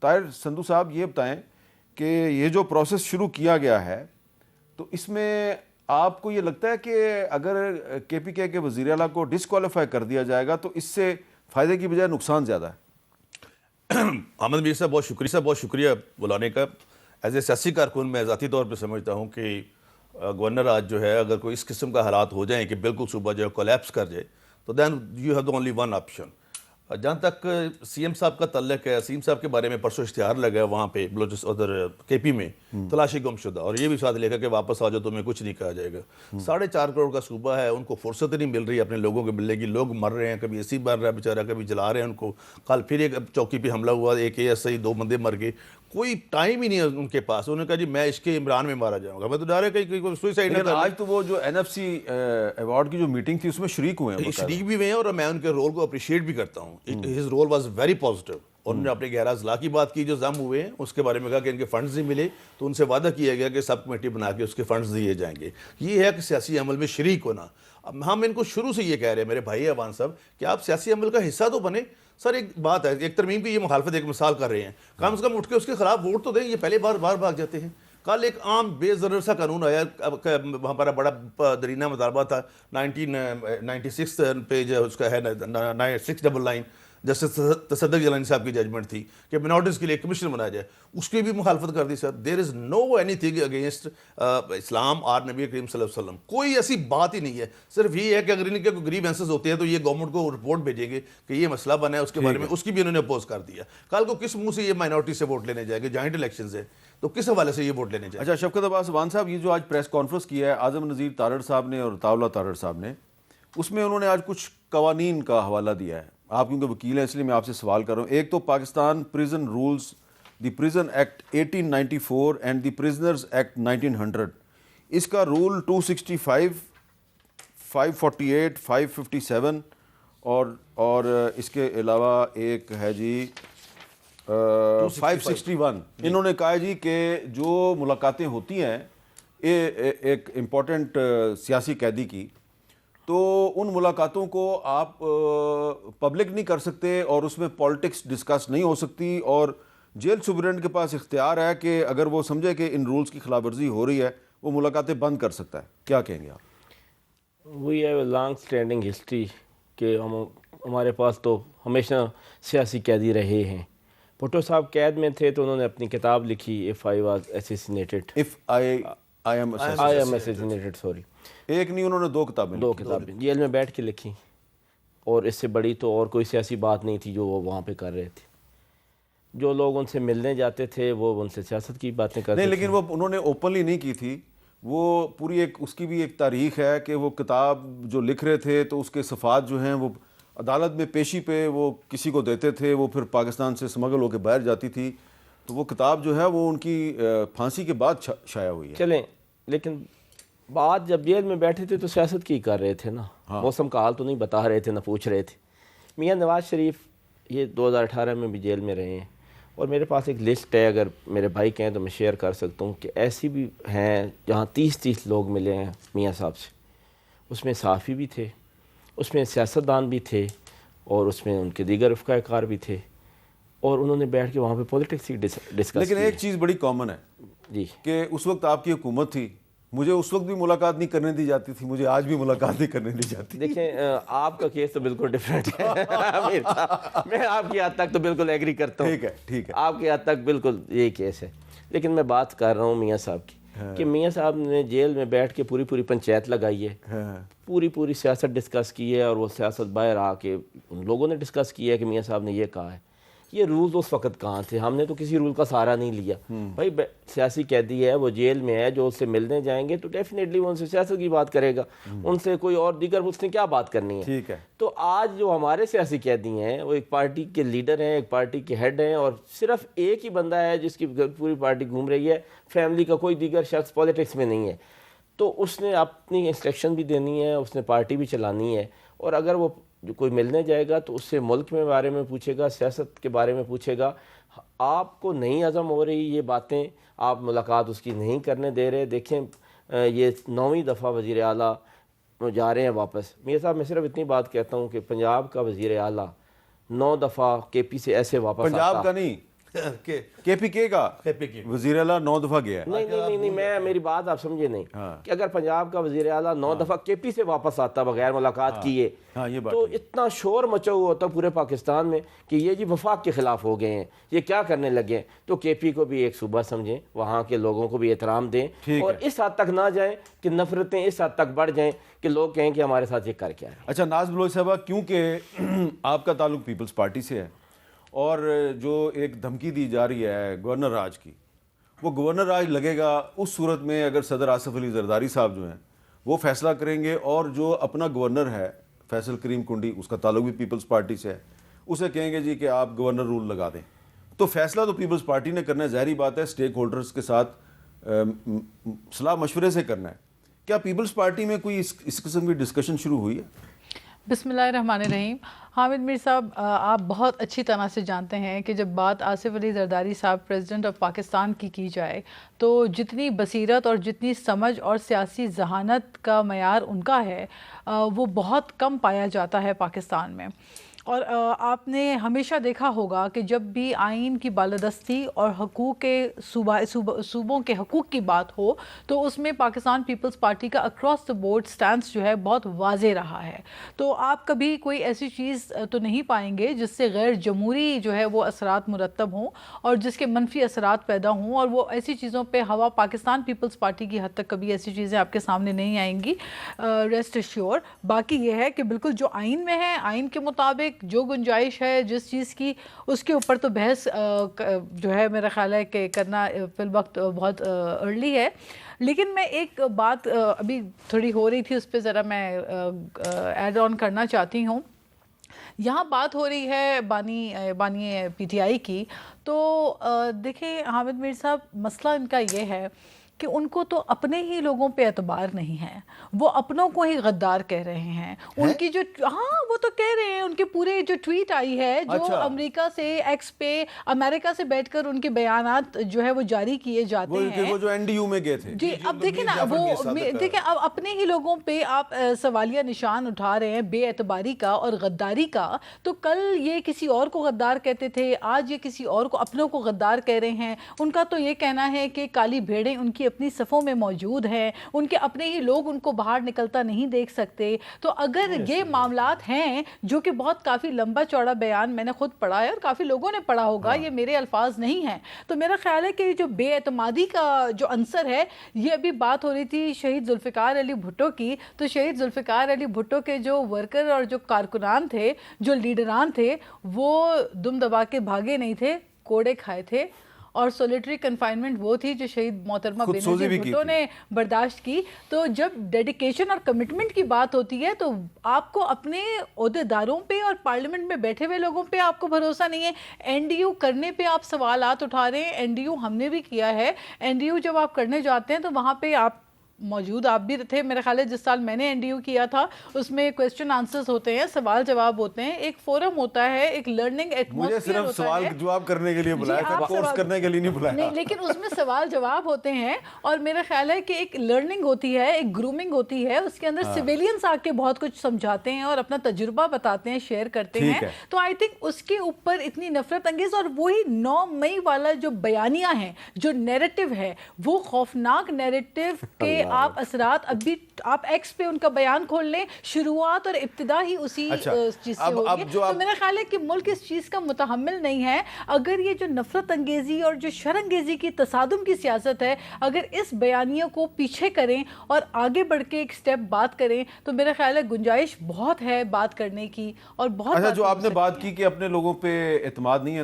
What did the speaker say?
طاہر سندھو صاحب یہ بتائیں کہ یہ جو پروسیس شروع کیا گیا ہے تو اس میں آپ کو یہ لگتا ہے کہ اگر کے پی کے وزیر اعلیٰ کو ڈسکوالیفائی کر دیا جائے گا تو اس سے فائدے کی بجائے نقصان زیادہ ہے؟ احمد میر صاحب بہت شکریہ بلانے کا. ایز اے سیاسی کارکن میں ذاتی طور پہ سمجھتا ہوں کہ گورنر آج جو ہے اگر کوئی اس قسم کا حالات ہو جائیں کہ بالکل صوبہ جو ہے کولیپس کر جائے تو then you have the only one option. جہاں تک سی ایم صاحب کا تعلق ہے، سی ایم صاحب کے بارے میں پرسوں اشتہار لگا ہے وہاں پہ ادھر کے پی میں تلاشی گم شدہ، اور یہ بھی ساتھ لکھا کہ واپس آ جاؤ تمہیں کچھ نہیں کہا جائے گا. 4.5 کروڑ کا صوبہ ہے، ان کو فرصت نہیں مل رہی اپنے لوگوں کے ملنے کی. لوگ مر رہے ہیں، کبھی اے سی مر رہا ہے بیچارہ، کبھی جلا رہے ہیں ان کو. کل پھر ایک چوکی پہ حملہ ہوا، ایک اے ایس آئی 2 بندے مر گئے. کوئی ٹائم ہی نہیں ہے ان کے پاس. انہوں نے کہا جی میں عشق عمران میں مارا جاؤں گا. میں تو ڈر ہے کہ کوئی سوئسائڈ نہ کر. آج تو وہ جو این ایف سی ایوارڈ کی جو میٹنگ تھی اس میں شریک ہوئے ہیں، شریک بھی ہوئے ہیں، اور میں ان کے رول کو اپریشیٹ بھی کرتا ہوں. His role was very positive. اور انہوں نے اپنے 11 اضلاع کی بات کی جو ضم ہوئے ہیں، اس کے بارے میں کہا کہ ان کے فنڈز نہیں ملے تو ان سے وعدہ کیا گیا کہ سب کمیٹی بنا کے اس کے فنڈز دیے جائیں گے. یہ ہے کہ سیاسی عمل میں شریک ہونا. اب ہم ان کو شروع سے یہ کہہ رہے ہیں میرے بھائی ایوان صاحب کہ آپ سیاسی عمل کا حصہ تو بنے. سر ایک بات ہے، ایک ترمیم کی یہ مخالفت ایک مثال کر رہے ہیں، کم از کم اٹھ کے اس کے خلاف ووٹ تو دیں. یہ پہلے بار بھاگ جاتے ہیں. کل ایک عام بے ضرر سا قانون آیا، ہمارا بڑا درینہ مطالبہ تھا 1996 پیج اس کا ہے 699 جسٹس تصدق جیلانی صاحب کی ججمنٹ تھی کہ منارٹیز کے لیے کمیشن بنایا جائے. اس کی بھی مخالفت کر دی. سر دیر از نو اینی تھنگ اگینسٹ اسلام اور نبی کریم صلی اللہ علیہ وسلم. کوئی ایسی بات ہی نہیں ہے. صرف یہ ہے کہ اگر ان کے کوئی گریوینسز ہوتے ہیں تو یہ گورنمنٹ کو رپورٹ بھیجیں گے کہ یہ مسئلہ بنا ہے اس کے بارے میں. اس کی بھی انہوں نے اپوز کر دیا. کل کو کس منہ سے یہ مائنورٹی سے ووٹ لینے جائے گے؟ جوائنٹ الیکشنز ہے تو کس حوالے سے یہ ووٹ لینے جائے؟ اچھا شفقت عباس وان صاحب، یہ جو آج پریس کانفرنس کیا ہے اعظم نذیر تارڑ صاحب نے اور عطاءاللہ تارڑ صاحب نے، اس میں انہوں نے آج کچھ قوانین کا حوالہ دیا ہے. آپ کیونکہ وکیل ہیں اس لیے میں آپ سے سوال کر رہا ہوں. ایک تو Pakistan prison rules, the prison act 1894 and the prisoners act 1900. اس کا رول 265، 548، 557 اور اس کے علاوہ ایک ہے جی 561. انہوں نے کہا جی کہ جو ملاقاتیں ہوتی ہیں ایک امپورٹنٹ سیاسی قیدی کی، تو ان ملاقاتوں کو آپ پبلک نہیں کر سکتے اور اس میں پالیٹکس ڈسکس نہیں ہو سکتی، اور جیل سپرنٹینڈنٹ کے پاس اختیار ہے کہ اگر وہ سمجھے کہ ان رولز کی خلاف ورزی ہو رہی ہے وہ ملاقاتیں بند کر سکتا ہے. کیا کہیں گے آپ؟ We have a long standing history کہ ہمارے پاس تو ہمیشہ سیاسی قیدی رہے ہیں. بھٹو صاحب قید میں تھے تو انہوں نے اپنی کتاب لکھی If I was assassinated. I am assassinated, sorry. ایک نہیں، انہوں نے 2 کتابیں، 2 کتابیں جیل میں بیٹھ کے لکھی، اور اس سے بڑی تو اور کوئی سیاسی بات نہیں تھی جو وہ وہاں پہ کر رہے تھے. جو لوگ ان سے ملنے جاتے تھے وہ ان سے سیاست کی باتیں کرتے نہیں، لیکن وہ انہوں نے اوپنلی نہیں کی تھی. وہ پوری ایک اس کی بھی ایک تاریخ ہے کہ وہ کتاب جو لکھ رہے تھے تو اس کے صفحات جو ہیں وہ عدالت میں پیشی پہ وہ کسی کو دیتے تھے، وہ پھر پاکستان سے سمگل ہو کے باہر جاتی تھی. تو وہ کتاب جو ہے وہ ان کی پھانسی کے بعد شائع ہوئی ہے. چلیں، لیکن بات جب جیل میں بیٹھے تھے تو سیاست کی کر رہے تھے نا. موسم کا حال تو نہیں بتا رہے تھے، نہ پوچھ رہے تھے. میاں نواز شریف یہ 2018 میں بھی جیل میں رہے ہیں، اور میرے پاس ایک لسٹ ہے، اگر میرے بھائی کہیں تو میں شیئر کر سکتا ہوں کہ ایسی بھی ہیں جہاں 30 لوگ ملے ہیں میاں صاحب سے. اس میں صحافی بھی تھے، اس میں سیاستدان بھی تھے، اور اس میں ان کے دیگر رفقائے کار بھی تھے، اور انہوں نے بیٹھ کے وہاں پہ پولیٹکس ہی ڈسکس. لیکن ایک چیز بڑی کامن ہے جی کہ اس وقت آپ کی حکومت تھی، مجھے اس وقت بھی ملاقات نہیں کرنے دی جاتی تھی، مجھے آج بھی ملاقات نہیں کرنے دی جاتی. دیکھیں آپ کا کیس تو بالکل ڈیفرنٹ ہے. میں آپ کی حد تک تو بالکل ایگری کرتا ہوں. ٹھیک ہے، آپ کی حد تک بالکل یہی کیس ہے. لیکن میں بات کر رہا ہوں میاں صاحب کی کہ میاں صاحب نے جیل میں بیٹھ کے پوری پنچایت لگائی ہے، پوری سیاست ڈسکس کی ہے، اور وہ سیاست باہر آ کے ان لوگوں نے ڈسکس کیا ہے کہ میاں صاحب نے یہ کہا ہے. یہ رولز اس وقت کہاں تھے؟ ہم نے تو کسی رول کا سہارا نہیں لیا. بھائی سیاسی قیدی ہے، وہ جیل میں ہے، جو اس سے ملنے جائیں گے تو ڈیفینیٹلی وہ ان سے سیاست کی بات کرے گا. ان سے کوئی اور دیگر اس نے کیا بات کرنی ہے؟ ٹھیک ہے. تو آج جو ہمارے سیاسی قیدی ہیں وہ ایک پارٹی کے لیڈر ہیں، ایک پارٹی کے ہیڈ ہیں، اور صرف ایک ہی بندہ ہے جس کی پوری پارٹی گھوم رہی ہے. فیملی کا کوئی دیگر شخص پولیٹکس میں نہیں ہے. تو اس نے اپنی انسٹرکشن بھی دینی ہے، اس نے پارٹی بھی چلانی ہے. اور اگر وہ جو کوئی ملنے جائے گا تو اس سے ملک میں بارے میں پوچھے گا، سیاست کے بارے میں پوچھے گا. آپ کو نہیں ہضم ہو رہی یہ باتیں، آپ ملاقات اس کی نہیں کرنے دے رہے. دیکھیں یہ 9ویں دفعہ وزیر اعلیٰ جا رہے ہیں واپس. میاں صاحب میں صرف اتنی بات کہتا ہوں کہ پنجاب کا وزیر اعلیٰ 9 دفعہ کے پی سے ایسے واپس آتا. پنجاب کا نہیں، کہ KPK کا KPK وزیر اعلیٰ 9 دفعہ گیا ہے. نہیں میں میری بات آپ سمجھے نہیں کہ اگر پنجاب کا وزیر اعلیٰ 9 دفعہ KP سے واپس آتا بغیر ملاقات کیے یہ بات تو اتنا شور مچا ہوا ہوتا پورے پاکستان میں کہ یہ جی وفاق کے خلاف ہو گئے ہیں, یہ کیا کرنے لگے ہیں. تو KP کو بھی ایک صوبہ سمجھیں, وہاں کے لوگوں کو بھی احترام دیں اور اس حد تک نہ جائیں کہ نفرتیں اس حد تک بڑھ جائیں کہ لوگ کہیں کہ ہمارے ساتھ یہ کر کیا ہے. اچھا ناز بلوچ صاحبہ, کیونکہ آپ کا تعلق پیپلز پارٹی سے ہے اور جو ایک دھمکی دی جا رہی ہے گورنر راج کی, وہ گورنر راج لگے گا اس صورت میں اگر صدر آصف علی زرداری صاحب جو ہیں وہ فیصلہ کریں گے اور جو اپنا گورنر ہے فیصل کریم کنڈی, اس کا تعلق بھی پیپلز پارٹی سے ہے, اسے کہیں گے جی کہ آپ گورنر رول لگا دیں, تو فیصلہ تو پیپلز پارٹی نے کرنا ہے, ظاہری بات ہے اسٹیک ہولڈرز کے ساتھ صلاح مشورے سے کرنا ہے. کیا پیپلز پارٹی میں کوئی اس قسم کی ڈسکشن شروع ہوئی ہے؟ بسم اللہ الرحمن الرحیم. حامد میر صاحب, آپ بہت اچھی طرح سے جانتے ہیں کہ جب بات آصف علی زرداری صاحب پریزیڈنٹ آف پاکستان کی جائے تو جتنی بصیرت اور جتنی سمجھ اور سیاسی ذہانت کا معیار ان کا ہے وہ بہت کم پایا جاتا ہے پاکستان میں. اور آپ نے ہمیشہ دیکھا ہوگا کہ جب بھی آئین کی بالادستی اور حقوق کے صوبوں کے حقوق کی بات ہو تو اس میں پاکستان پیپلز پارٹی کا اکراس دا بورڈ سٹینس جو ہے بہت واضح رہا ہے. تو آپ کبھی کوئی ایسی چیز تو نہیں پائیں گے جس سے غیر جمہوری جو ہے وہ اثرات مرتب ہوں اور جس کے منفی اثرات پیدا ہوں, اور وہ ایسی چیزوں پہ ہوا پاکستان پیپلز پارٹی کی حد تک کبھی ایسی چیزیں آپ کے سامنے نہیں آئیں گی, ریسٹ ایشور. باقی یہ ہے کہ بالکل جو آئین میں ہے, آئین کے مطابق جو گنجائش ہے جس چیز کی, اس کے اوپر تو بحث جو ہے میرا خیال ہے کہ کرنا فی الوقت بہت ارلی ہے. لیکن میں ایک بات ابھی تھوڑی ہو رہی تھی, اس پہ ذرا میں ایڈ آن کرنا چاہتی ہوں. یہاں بات ہو رہی ہے بانی PTI کی, تو دیکھیں حامد میر صاحب, مسئلہ ان کا یہ ہے کہ ان کو تو اپنے ہی لوگوں پہ اعتبار نہیں ہے, وہ اپنوں کو ہی غدار کہہ رہے ہیں. ان کی جو وہ تو کہہ رہے ہیں, ان کے پورے جو ٹویٹ آئی ہے جو امریکہ سے ایکس پہ امریکہ سے بیٹھ کر ان کے بیانات جو ہے وہ جاری کیے جاتے ہیں, وہ جو NDU میں گئے تھے. جی اب دیکھیں نا, وہ دیکھیں اب اپنے ہی لوگوں پہ آپ سوالیہ نشان اٹھا رہے ہیں بے اعتباری کا اور غداری کا. تو کل یہ کسی اور کو غدار کہتے تھے, آج یہ کسی اور کو, اپنوں کو غدار کہہ رہے ہیں. ان کا تو یہ کہنا ہے کہ کالی بھیڑیں ان کی اپنی صفوں میں موجود ہیں, ان کے اپنے ہی لوگ ان کو باہر نکلتا نہیں دیکھ سکتے. تو اگر یہ معاملات ہیں, جو کہ بہت کافی لمبا چوڑا بیان میں نے خود پڑھا ہے اور کافی لوگوں نے پڑھا ہوگا, یہ میرے الفاظ نہیں ہیں, تو میرا خیال ہے کہ جو بے اعتمادی کا جو عنصر ہے, یہ ابھی بات ہو رہی تھی شہید ذوالفقار علی بھٹو کی, تو شہید ذوالفقار علی بھٹو کے جو ورکر اور جو کارکنان تھے, جو لیڈران تھے, وہ دم دبا کے بھاگے نہیں تھے, کوڑے کھائے تھے. اور سولیٹری کنفائنمنٹ وہ تھی جو شہید محترمہ بینظیر بھٹو نے برداشت کی. تو جب ڈیڈیکیشن اور کمٹمنٹ کی بات ہوتی ہے تو آپ کو اپنے عہدیداروں پہ اور پارلیمنٹ میں بیٹھے ہوئے لوگوں پہ آپ کو بھروسہ نہیں ہے. NDU کرنے پہ آپ سوالات اٹھا رہے ہیں, NDU ہم نے بھی کیا ہے. NDU جب آپ کرنے جاتے ہیں تو وہاں پہ آپ موجود, آپ بھی تھے میرے خیال ہے, جس سال میں نے NDU کیا تھا اس میں کویسچن آنسرز ہوتے ہیں, سوال جواب ہوتے ہیں, ایک فورم ہوتا ہے, ایک لرننگ ایٹماسفیئر ہوتا ہے. مجھے صرف سوال جواب کرنے کے لیے بلایا تھا, کورس کرنے کے لیے نہیں بلایا. نہیں, لیکن اس میں سوال جواب ہوتے ہیں, اور میرا خیال ہے کہ ایک لرننگ ہوتی ہے, ایک گرومنگ ہوتی ہے, اس کے اندر سویلینس آ کے بہت کچھ سمجھاتے ہیں اور اپنا تجربہ بتاتے ہیں, شیئر کرتے ہیں. تو آئی تھنک اس کے اوپر اتنی نفرت انگیز, اور وہی 9 مئی والا جو بیانیہ ہے, جو نیریٹو ہے, وہ خوفناک نیریٹو کے آپ اثرات ابھی آپ ایکس پہ ان کا بیان کھول لیں, شروعات اور ابتدا ہی اسی چیز سے ہوگی. تو میرا خیال ہے کہ ملک اس چیز کا متحمل نہیں ہے. اگر یہ جو نفرت انگیزی اور جو شرانگیزی کی تصادم کی سیاست ہے, اگر اس بیانیہ کو پیچھے کریں اور آگے بڑھ کے ایک سٹیپ بات کریں, تو میرا خیال ہے گنجائش بہت ہے بات کرنے کی. اور بہت جو آپ نے بات کی کہ اپنے لوگوں پہ اعتماد نہیں ہے,